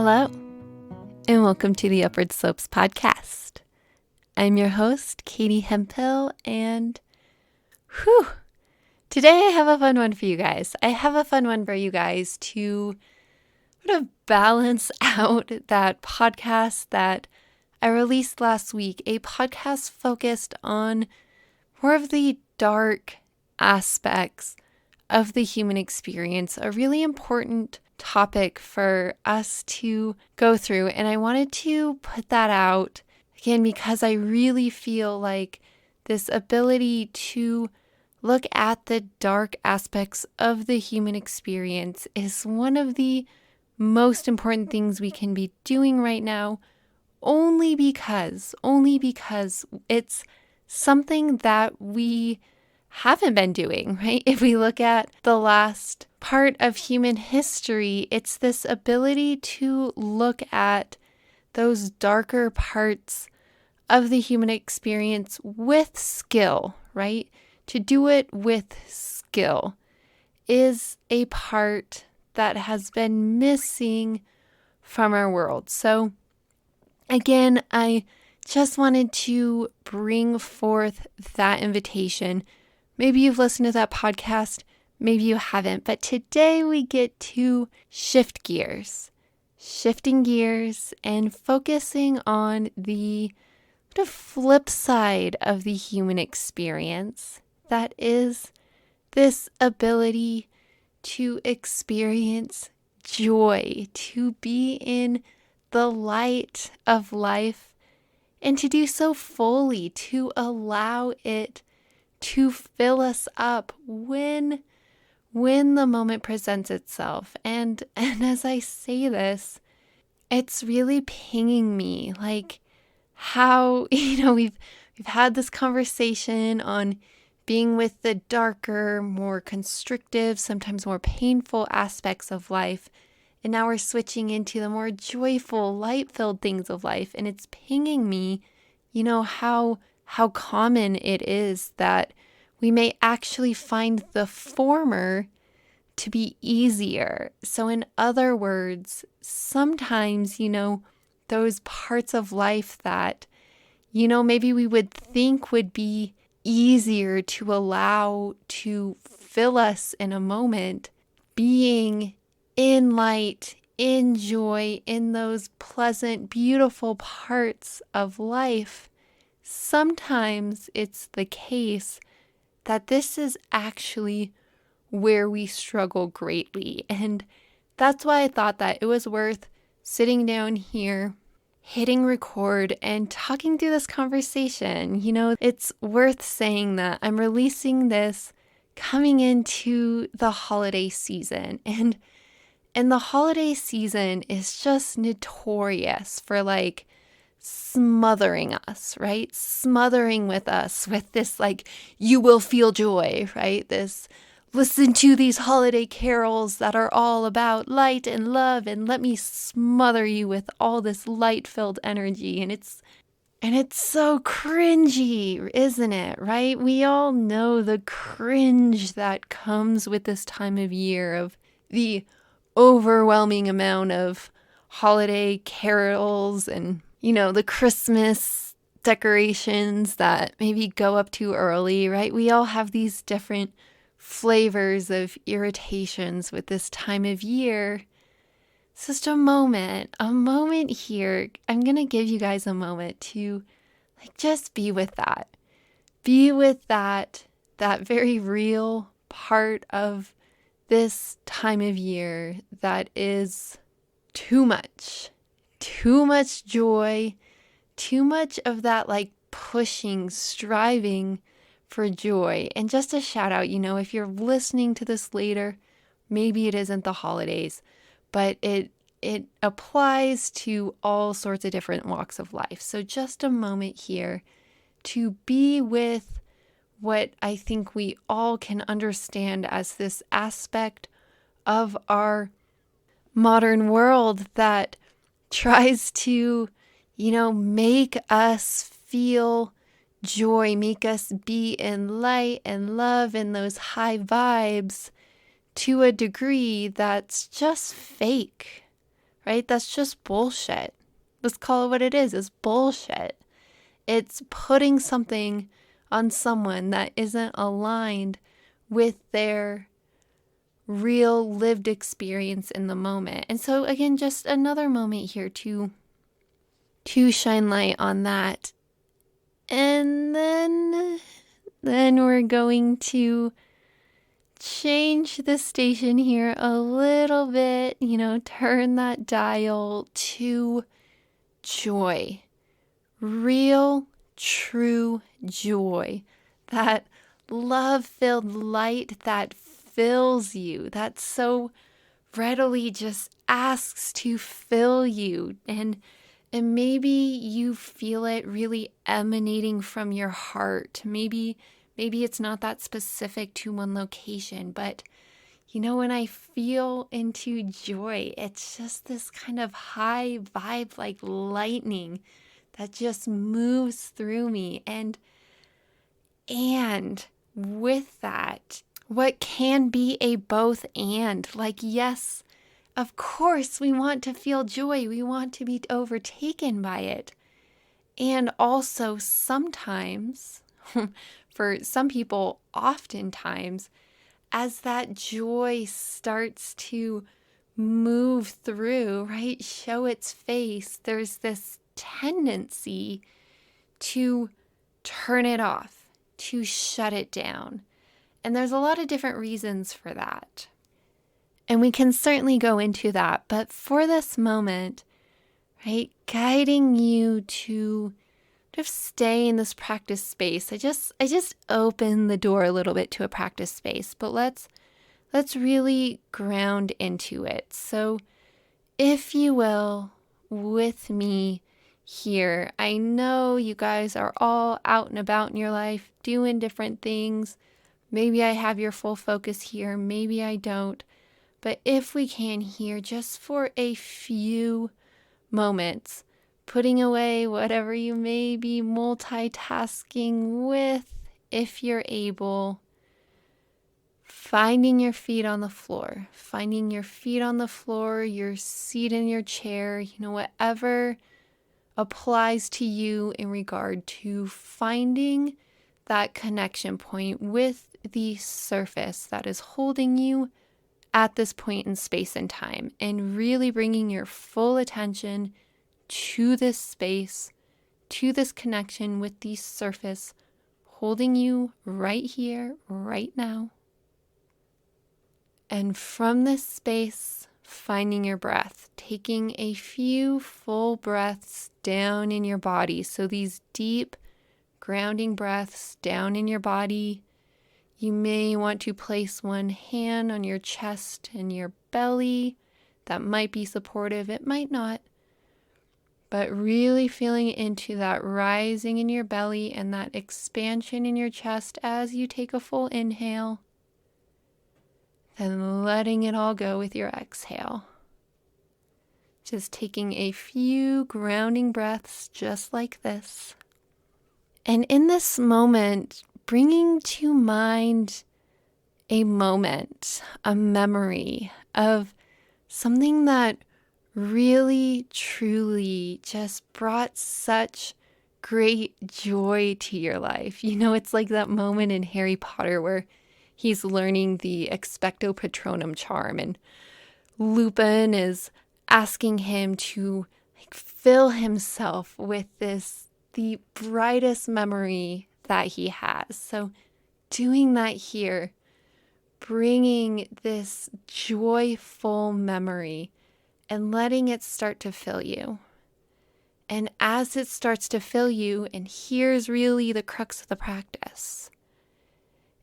Hello, and welcome to the Upward Slopes podcast. I'm your host, Katie Hemphill, and today I have a fun one for you guys. I have a fun one for you guys to sort of balance out that podcast that I released last week, a podcast focused on more of the dark aspects of the human experience, a really important topic for us to go through. And I wanted to put that out again because I really feel like this ability to look at the dark aspects of the human experience is one of the most important things we can be doing right now, only because it's something that we haven't been doing, right? If we look at the last part of human history, it's this ability to look at those darker parts of the human experience with skill, right? To do it with skill is a part that has been missing from our world. So again, I just wanted to bring forth that invitation. Maybe you've listened to that podcast, maybe you haven't, but today we get to shifting gears and focusing on the flip side of the human experience. That is this ability to experience joy, to be in the light of life, and to do so fully, to allow it to fill us up when the moment presents itself. And as I say this, it's really pinging me like how, we've had this conversation on being with the darker, more constrictive, sometimes more painful aspects of life. And now we're switching into the more joyful, light-filled things of life. And it's pinging me, how common it is that we may actually find the former to be easier. So in other words, sometimes, those parts of life that, maybe we would think would be easier to allow to fill us in a moment, being in light, in joy, in those pleasant, beautiful parts of life, sometimes it's the case that this is actually where we struggle greatly. And that's why I thought that it was worth sitting down here, hitting record, and talking through this conversation. It's worth saying that I'm releasing this coming into the holiday season. And the holiday season is just notorious for smothering us, right? Smothering with us with this you will feel joy, right? This listen to these holiday carols that are all about light and love, and let me smother you with all this light-filled energy. And it's so cringy, isn't it, right? We all know the cringe that comes with this time of year, of the overwhelming amount of holiday carols and, the Christmas decorations that maybe go up too early, right? We all have these different flavors of irritations with this time of year. It's just a moment here. I'm going to give you guys a moment to just be with that. Be with that very real part of this time of year that is too much joy, too much of that pushing, striving for joy. And just a shout out, if you're listening to this later, maybe it isn't the holidays, but it applies to all sorts of different walks of life. So just a moment here to be with what I think we all can understand as this aspect of our modern world that tries to, make us feel joy, make us be in light and love and those high vibes to a degree that's just fake, right? That's just bullshit. Let's call it what it is. It's bullshit. It's putting something on someone that isn't aligned with their real lived experience in the moment. And so again, just another moment here to shine light on that. And then we're going to change the station here a little bit, turn that dial to joy. Real, true joy. That love-filled light that fills you, that so readily just asks to fill you. And maybe you feel it really emanating from your heart. Maybe it's not that specific to one location, but when I feel into joy, it's just this kind of high vibe like lightning that just moves through me. And with that, what can be a both and, like, yes, of course, we want to feel joy. We want to be overtaken by it. And also sometimes, for some people, oftentimes, as that joy starts to move through, right, show its face, there's this tendency to turn it off, to shut it down. And there's a lot of different reasons for that. And we can certainly go into that. But for this moment, right, guiding you to just stay in this practice space. I just opened the door a little bit to a practice space, but let's really ground into it. So if you will, with me here, I know you guys are all out and about in your life doing different things. Maybe I have your full focus here, maybe I don't. But if we can here, just for a few moments, putting away whatever you may be multitasking with, if you're able, finding your feet on the floor, your seat in your chair, whatever applies to you in regard to finding that connection point with the surface that is holding you at this point in space and time, and really bringing your full attention to this space, to this connection with the surface holding you right here, right now. And from this space, finding your breath, taking a few full breaths down in your body. So these deep grounding breaths down in your body. You may want to place one hand on your chest and your belly. That might be supportive, it might not. But really feeling into that rising in your belly and that expansion in your chest as you take a full inhale. Then letting it all go with your exhale. Just taking a few grounding breaths just like this. And in this moment, bringing to mind a moment, a memory of something that really, truly just brought such great joy to your life. It's like that moment in Harry Potter where he's learning the Expecto Patronum charm, and Lupin is asking him to fill himself with the brightest memory that he has. So doing that here, bringing this joyful memory and letting it start to fill you. And as it starts to fill you, and here's really the crux of the practice,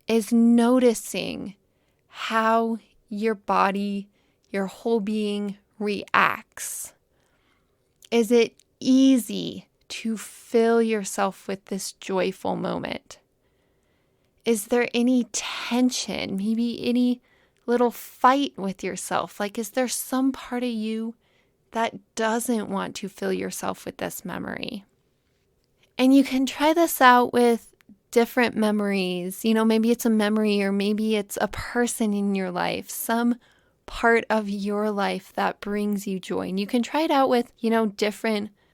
is noticing how your body, your whole being reacts. Is it easy to fill yourself with this joyful moment? Is there any tension, maybe any little fight with yourself? Like, is there some part of you that doesn't want to fill yourself with this memory? And you can try this out with different memories. Maybe it's a memory, or maybe it's a person in your life, some part of your life that brings you joy. And you can try it out with,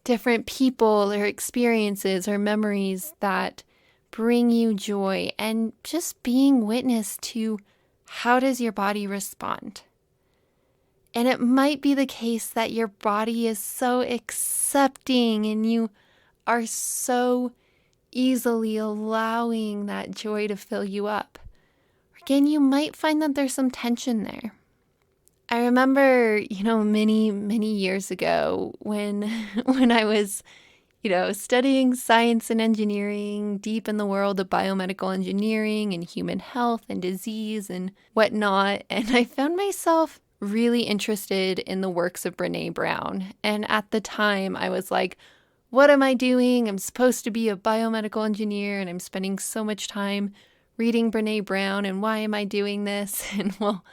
different people or experiences or memories that bring you joy, and just being witness to how does your body respond. And it might be the case that your body is so accepting and you are so easily allowing that joy to fill you up. Again, you might find that there's some tension there. I remember, many, many years ago when I was, studying science and engineering, deep in the world of biomedical engineering and human health and disease and whatnot. And I found myself really interested in the works of Brené Brown. And at the time, I was like, what am I doing? I'm supposed to be a biomedical engineer, and I'm spending so much time reading Brené Brown, and why am I doing this? And well,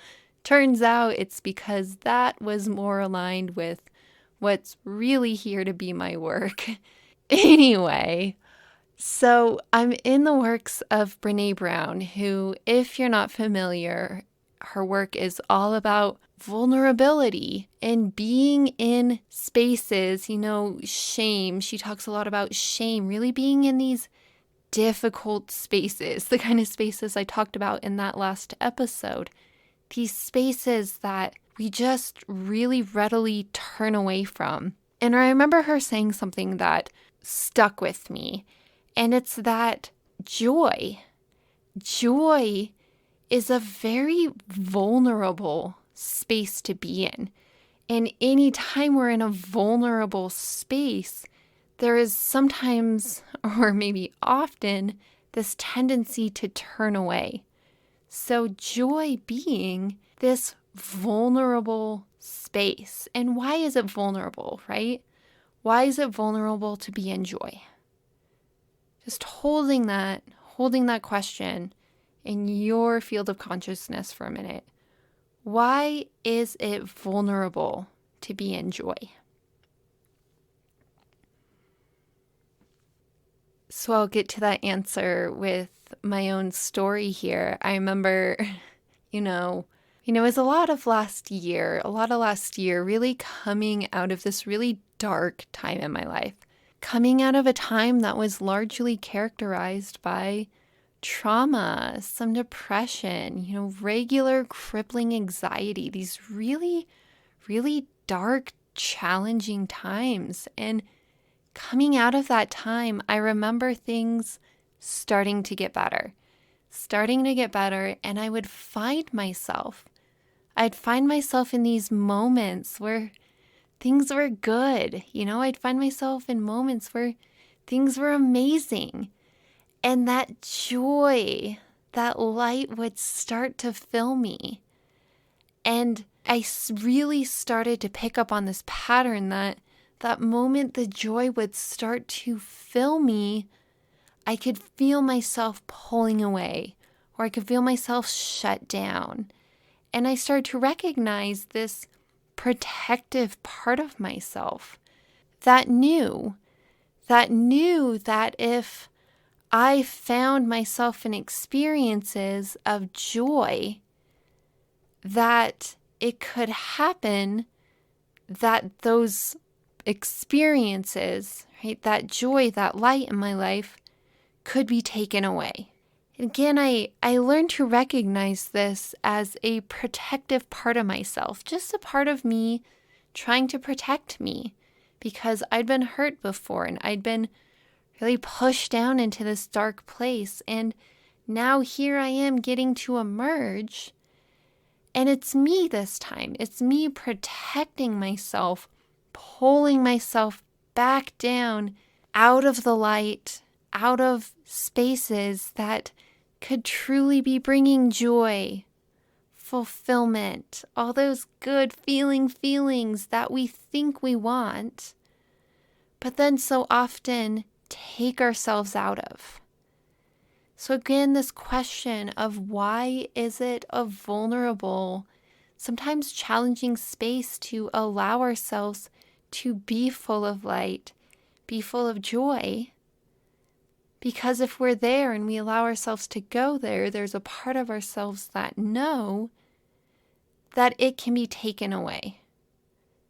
turns out it's because that was more aligned with what's really here to be my work. Anyway, so I'm in the works of Brené Brown, who, if you're not familiar, her work is all about vulnerability and being in spaces, shame. She talks a lot about shame, really being in these difficult spaces, the kind of spaces I talked about in that last episode. These spaces that we just really readily turn away from. And I remember her saying something that stuck with me, and it's that joy is a very vulnerable space to be in. And anytime we're in a vulnerable space, there is sometimes, or maybe often, this tendency to turn away. So joy being this vulnerable space. And why is it vulnerable, right? Why is it vulnerable to be in joy? Just holding that question in your field of consciousness for a minute. Why is it vulnerable to be in joy? So I'll get to that answer with my own story here. I remember, it was a lot of last year really coming out of this really dark time in my life. Coming out of a time that was largely characterized by trauma, some depression, regular crippling anxiety, these really, really dark, challenging times. And coming out of that time, I remember things starting to get better, and I would find myself in these moments where things were good. I'd find myself in moments where things were amazing. And that joy, that light would start to fill me. And I really started to pick up on this pattern that moment the joy would start to fill me, I could feel myself pulling away, or I could feel myself shut down. And I started to recognize this protective part of myself that knew that if I found myself in experiences of joy, that it could happen that those experiences, right, that joy, that light in my life could be taken away. Again, I learned to recognize this as a protective part of myself, just a part of me trying to protect me, because I'd been hurt before and I'd been really pushed down into this dark place. And now here I am getting to emerge, and it's me this time. It's me protecting myself, pulling myself back down out of the light, out of spaces that could truly be bringing joy, fulfillment, all those good feelings that we think we want, but then so often take ourselves out of. So again, this question of why is it a vulnerable, sometimes challenging space to allow ourselves to be full of light, be full of joy? Because if we're there and we allow ourselves to go there, there's a part of ourselves that know that it can be taken away.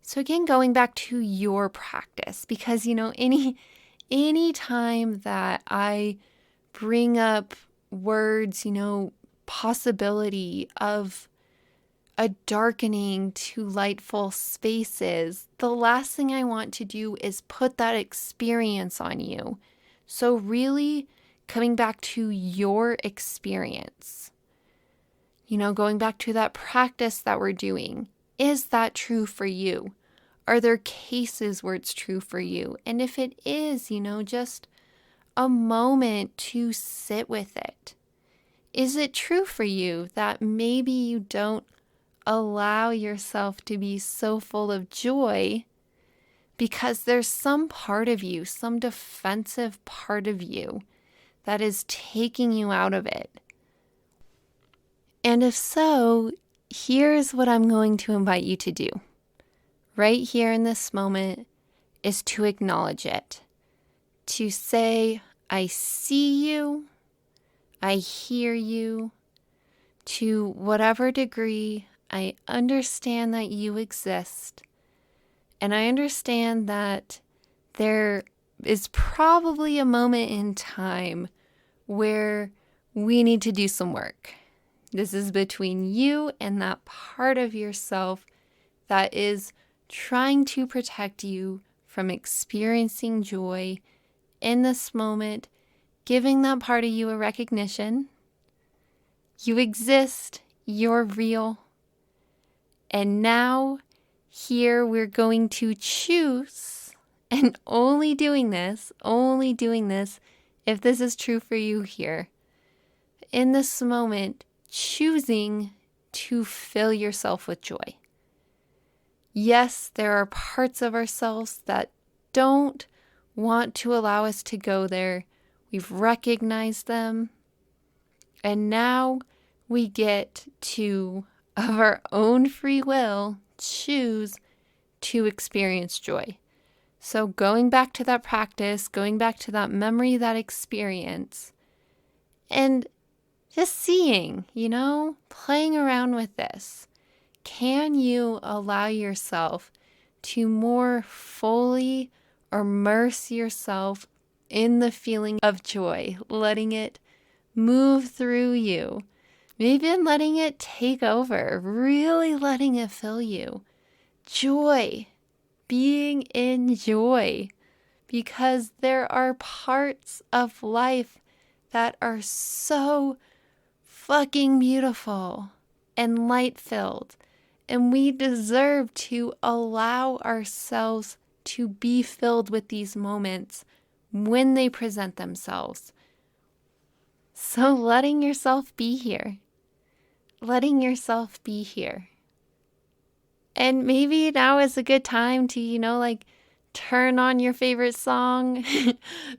So again, going back to your practice, because, any time that I bring up words, possibility of a darkening to lightful spaces, the last thing I want to do is put that experience on you. So really coming back to your experience, going back to that practice that we're doing. Is that true for you? Are there cases where it's true for you? And if it is, just a moment to sit with it. Is it true for you that maybe you don't allow yourself to be so full of joy because there's some part of you, some defensive part of you that is taking you out of it? And if so, here's what I'm going to invite you to do right here in this moment is to acknowledge it, to say, I see you, I hear you, to whatever degree I understand that you exist, and I understand that there is probably a moment in time where we need to do some work. This is between you and that part of yourself that is trying to protect you from experiencing joy in this moment, giving that part of you a recognition. You exist, you're real. And now, here we're going to choose, and only doing this if this is true for you here. In this moment, choosing to fill yourself with joy. Yes, there are parts of ourselves that don't want to allow us to go there. We've recognized them. And now we get to, of our own free will, choose to experience joy. So going back to that practice, going back to that memory, that experience, and just seeing, playing around with this. Can you allow yourself to more fully immerse yourself in the feeling of joy, letting it move through you, maybe letting it take over, really letting it fill you? Joy, being in joy, because there are parts of life that are so fucking beautiful and light-filled. And we deserve to allow ourselves to be filled with these moments when they present themselves. So letting yourself be here. Letting yourself be here. And maybe now is a good time to, turn on your favorite song.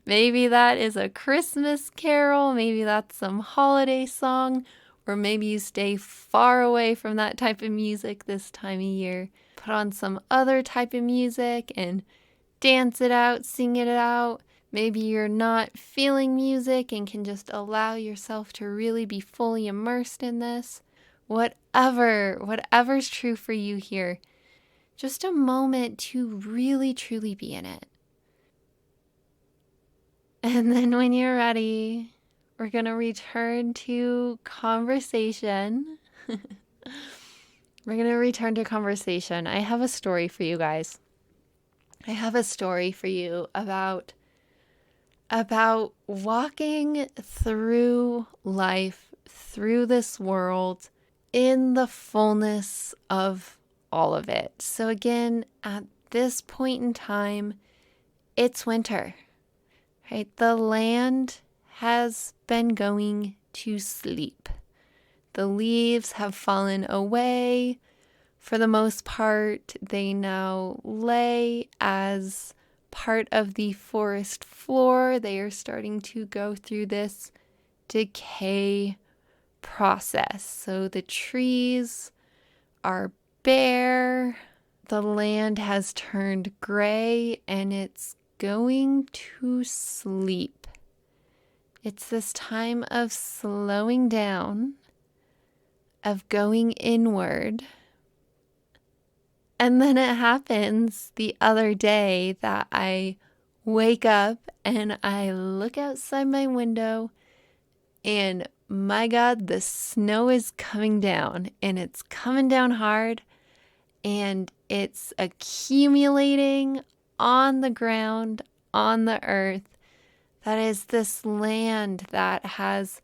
Maybe that is a Christmas carol. Maybe that's some holiday song. Or maybe you stay far away from that type of music this time of year. Put on some other type of music and dance it out, sing it out. Maybe you're not feeling music and can just allow yourself to really be fully immersed in this. Whatever's true for you here. Just a moment to really, truly be in it. And then when you're ready, we're going to return to conversation. We're going to return to conversation. I have a story for you guys. I have a story for you about walking through life, through this world, in the fullness of all of it. So again, at this point in time, it's winter, right? The land has been going to sleep. The leaves have fallen away. For the most part, they now lay as part of the forest floor. They are starting to go through this decay process. So the trees are bare. The land has turned gray and it's going to sleep. It's this time of slowing down, of going inward, And then it happens the other day that I wake up and I look outside my window, and my God, the snow is coming down, and it's coming down hard, and it's accumulating on the ground, on the earth. That is, this land that has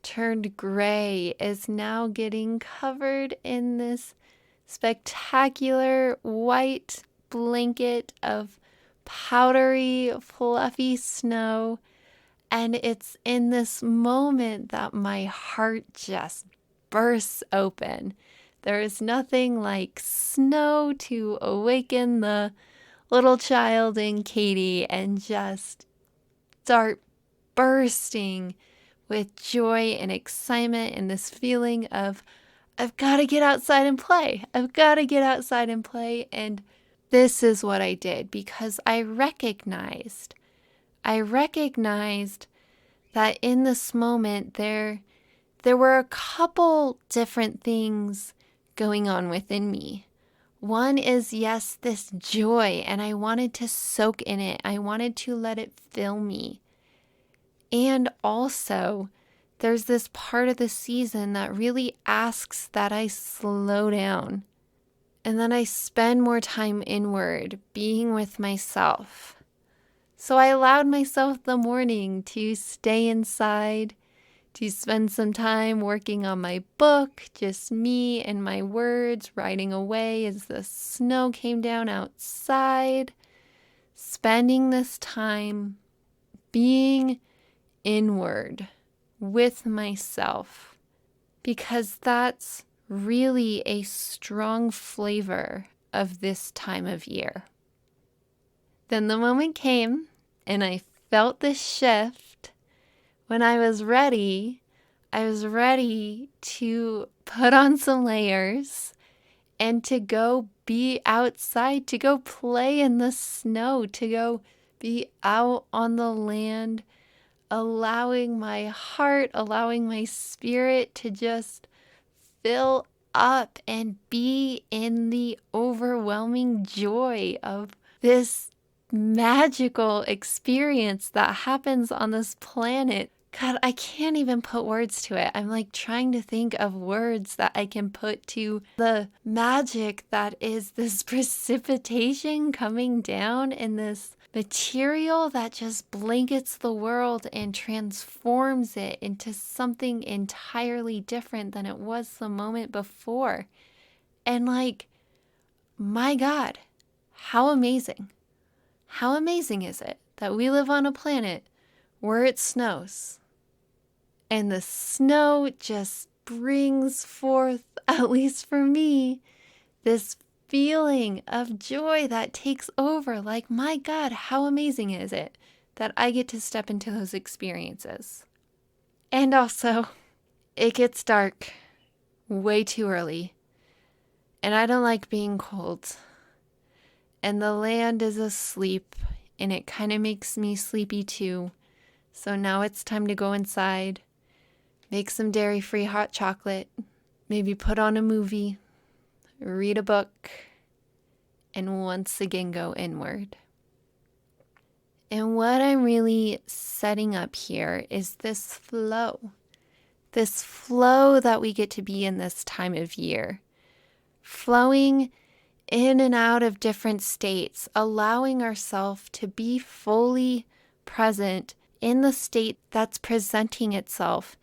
turned gray is now getting covered in this spectacular white blanket of powdery, fluffy snow. And it's in this moment that my heart just bursts open. There is nothing like snow to awaken the little child in Katie and just start bursting with joy and excitement and this feeling of, I've got to get outside and play. I've got to get outside and play. And this is what I did because I recognized that in this moment there were a couple different things going on within me. One is, yes, this joy, and I wanted to soak in it. I wanted to let it fill me. And also, there's this part of the season that really asks that I slow down and then I spend more time inward, being with myself. So I allowed myself the morning to stay inside, to spend some time working on my book, just me and my words, writing away as the snow came down outside, spending this time being inward with myself, because that's really a strong flavor of this time of year. Then the moment came and I felt this shift. When I was ready to put on some layers and to go be outside, to go play in the snow, to go be out on the land, allowing my heart, allowing my spirit to just fill up and be in the overwhelming joy of this magical experience that happens on this planet. God, I can't even put words to it. I'm like trying to think of words that I can put to the magic that is this precipitation coming down in this material that just blankets the world and transforms it into something entirely different than it was the moment before. And like, my God, how amazing. How amazing is it that we live on a planet where it snows? And the snow just brings forth, at least for me, this feeling of joy that takes over. Like, my God, how amazing is it that I get to step into those experiences? And also, it gets dark way too early. And I don't like being cold. And the land is asleep, and it kind of makes me sleepy too. So now it's time to go inside, make some dairy-free hot chocolate, maybe put on a movie, read a book, and once again go inward. And what I'm really setting up here is this flow that we get to be in this time of year, flowing in and out of different states, allowing ourselves to be fully present in the state that's presenting itself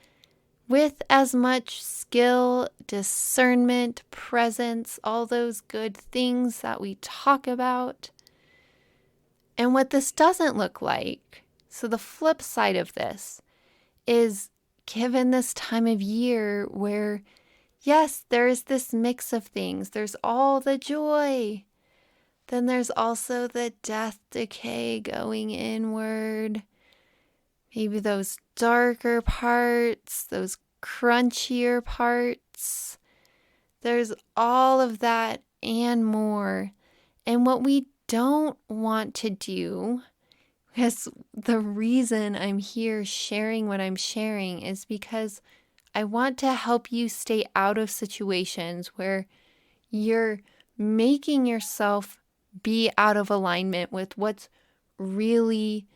with as much skill, discernment, presence, all those good things that we talk about. And what this doesn't look like, so the flip side of this is, given this time of year where, yes, there is this mix of things. There's all the joy. Then there's also the death, decay, going inward. Maybe those darker parts, those crunchier parts. There's all of that and more. And what we don't want to do, because the reason I'm here sharing what I'm sharing is because I want to help you stay out of situations where you're making yourself be out of alignment with what's really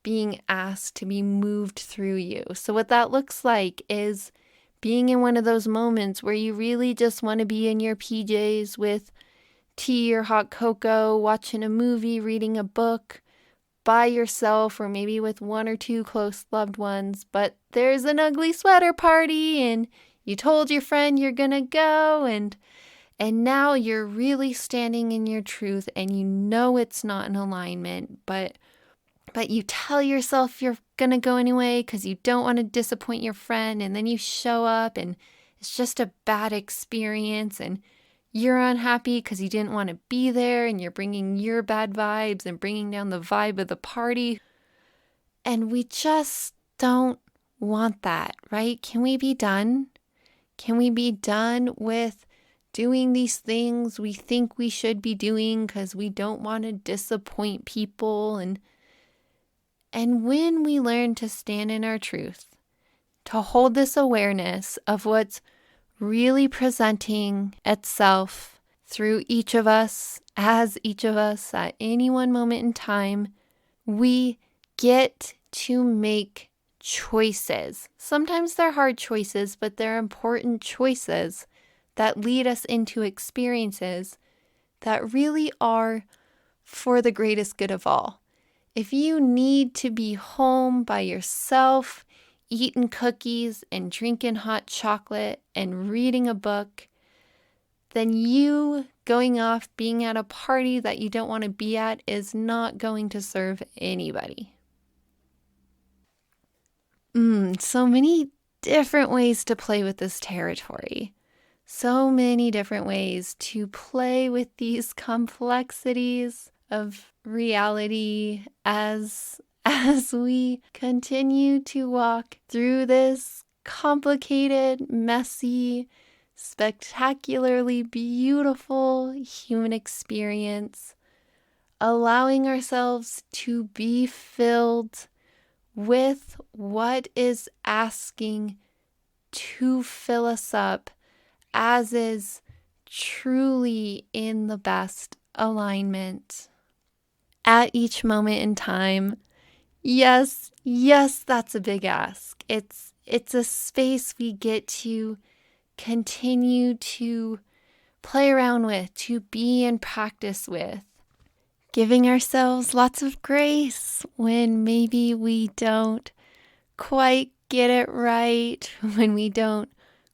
being asked to be moved through you. So what that looks like is being in one of those moments where you really just want to be in your PJs with tea or hot cocoa, watching a movie, reading a book by yourself, or maybe with one or two close loved ones, but there's an ugly sweater party and you told your friend you're gonna go, and now you're really standing in your truth and you know it's not in alignment, but you tell yourself you're gonna go anyway because you don't want to disappoint your friend, and then you show up and it's just a bad experience and you're unhappy because you didn't want to be there and you're bringing your bad vibes and bringing down the vibe of the party. And we just don't want that, right? Can we be done? Can we be done with doing these things we think we should be doing because we don't want to disappoint people? And when we learn to stand in our truth, to hold this awareness of what's really presenting itself through each of us, as each of us at any one moment in time, we get to make choices. Sometimes they're hard choices, but they're important choices that lead us into experiences that really are for the greatest good of all. If you need to be home by yourself, eating cookies and drinking hot chocolate and reading a book, then you going off being at a party that you don't want to be at is not going to serve anybody. So many different ways to play with this territory. So many different ways to play with these complexities of reality as we continue to walk through this complicated, messy, spectacularly beautiful human experience, allowing ourselves to be filled with what is asking to fill us up, as is truly in the best alignment at each moment in time. Yes, that's a big ask. It's a space we get to continue to play around with, to be in practice with, giving ourselves lots of grace when maybe we don't quite get it right, when we don't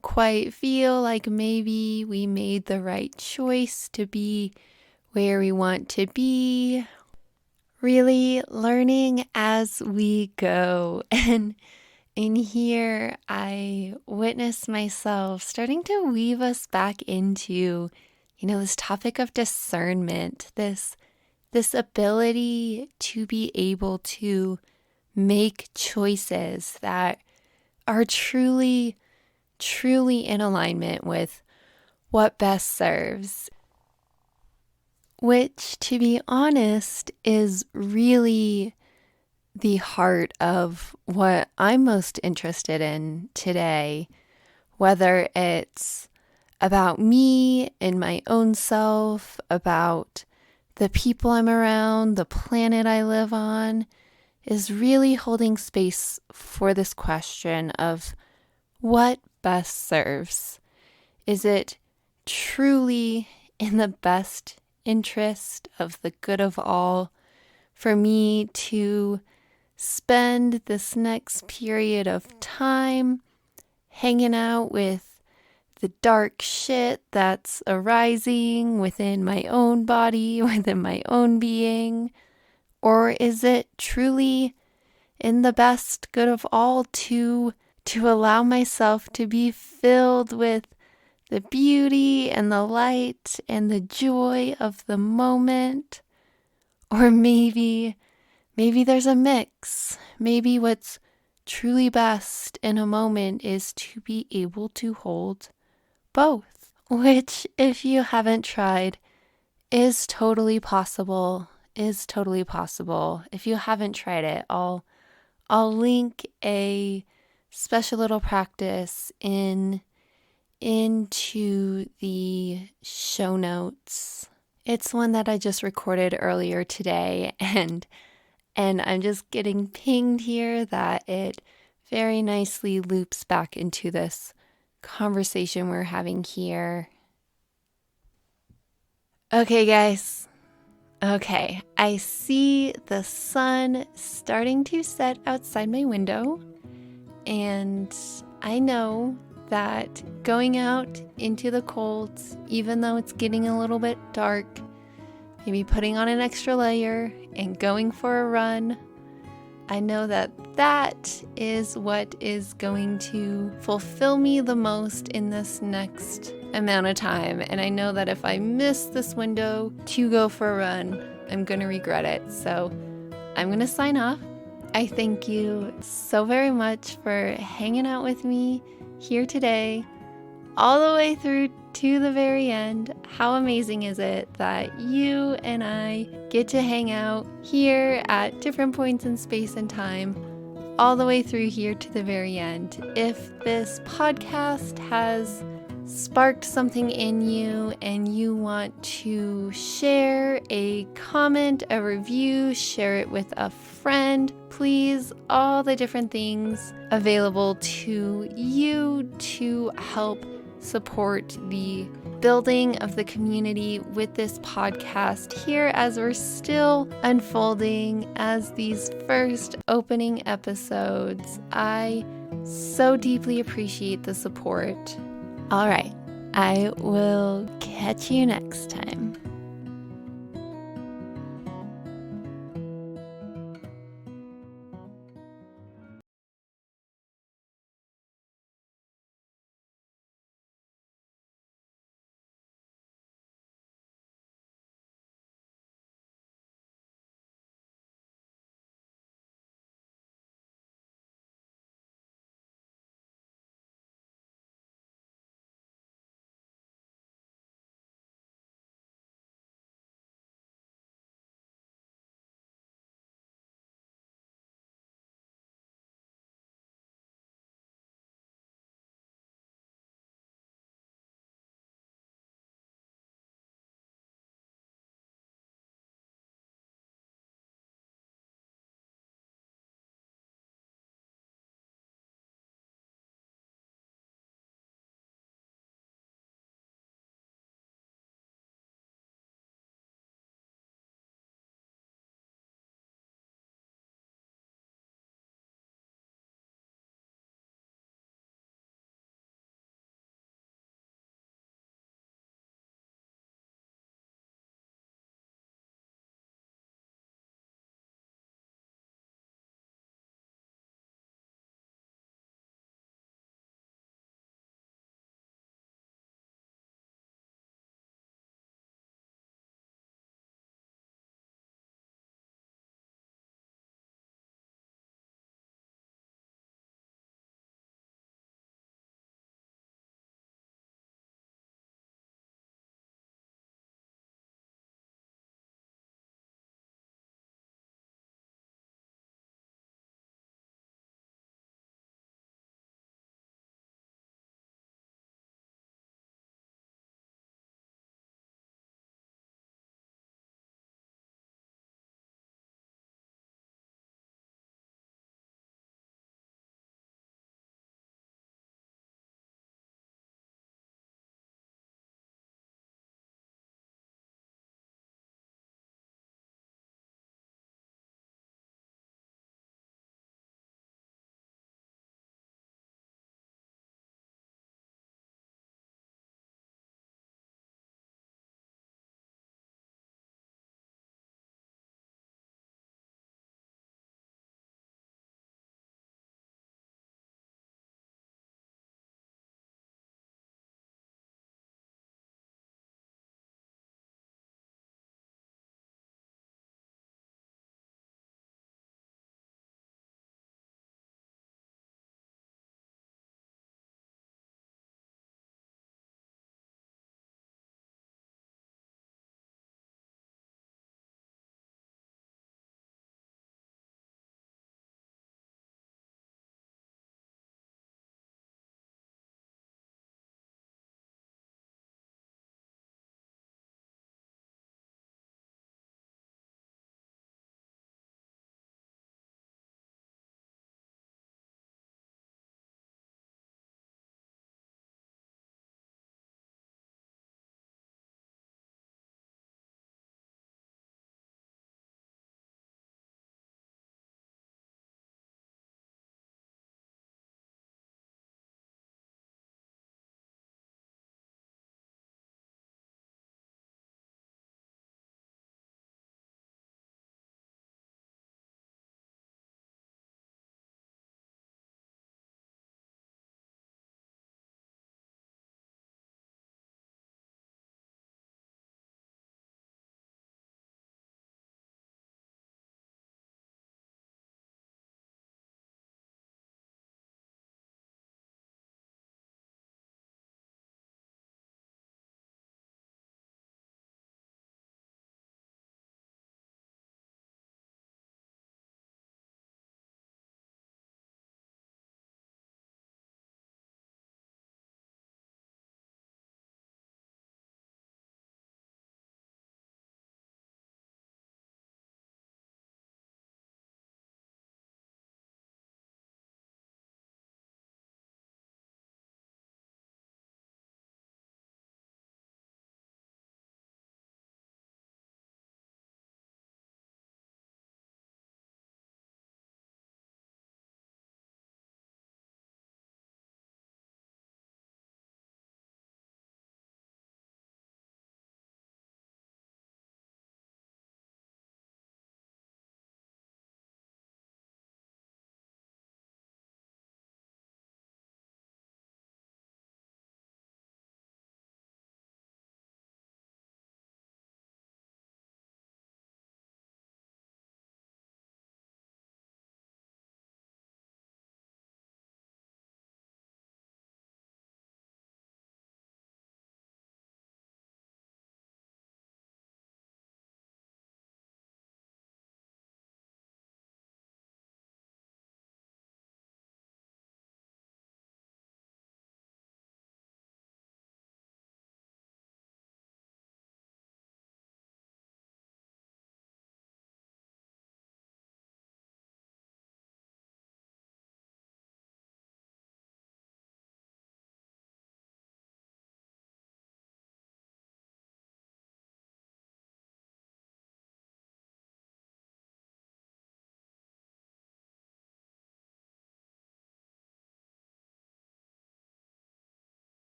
quite feel like maybe we made the right choice to be where we want to be. Really learning as we go. And in here, I witness myself starting to weave us back into, this topic of discernment, this ability to be able to make choices that are truly, truly in alignment with what best serves. Which, to be honest, is really the heart of what I'm most interested in today, whether it's about me and my own self, about the people I'm around, the planet I live on, is really holding space for this question of what best serves. Is it truly in the best interest of the good of all for me to spend this next period of time hanging out with the dark shit that's arising within my own body, within my own being? Or is it truly in the best good of all to allow myself to be filled with the beauty and the light and the joy of the moment? Or maybe there's a mix. Maybe what's truly best in a moment is to be able to hold both, which, if you haven't tried, is totally possible. If you haven't tried it, I'll link a special little practice in into the show notes. It's one that I just recorded earlier today, and I'm just getting pinged here that it very nicely loops back into this conversation we're having here. Okay, guys. Okay, I see the sun starting to set outside my window, and I know that going out into the cold, even though it's getting a little bit dark, maybe putting on an extra layer and going for a run, I know that that is what is going to fulfill me the most in this next amount of time. And I know that if I miss this window to go for a run, I'm going to regret it. So I'm going to sign off. I thank you so very much for hanging out with me here today, all the way through to the very end. How amazing is it that you and I get to hang out here at different points in space and time, all the way through here to the very end. If this podcast has sparked something in you and you want to share a comment, a review, share it with a friend, please, all the different things available to you to help support the building of the community with this podcast here as we're still unfolding as these first opening episodes. I so deeply appreciate the support. All right, I will catch you next time.